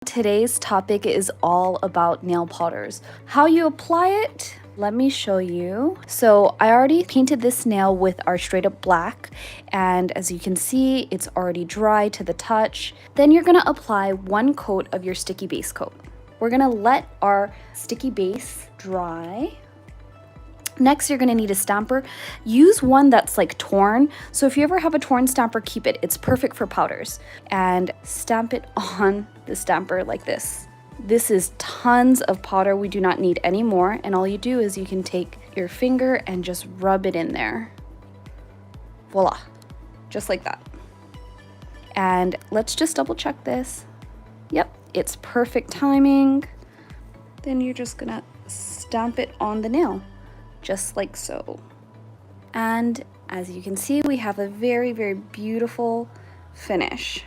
Today's topic is all about nail powders. How you apply it, let me show you. So I already painted this nail with our straight up black, and as you can see, it's already dry to the touch. Then you're gonna apply one coat of your sticky base coat. We're gonna let our sticky base dry. Next, you're gonna need a stamper. Use one that's like torn. So if you ever have a torn stamper, keep it. It's perfect for powders. And stamp it on the stamper like this. This is tons of powder. We do not need any more. And all you do is you can take your finger and just rub it in there. Voila, just like that. And let's just double check this. Yep, it's perfect timing. Then you're just gonna stamp it on the nail, just like so. And as you can see, we have a very, very beautiful finish.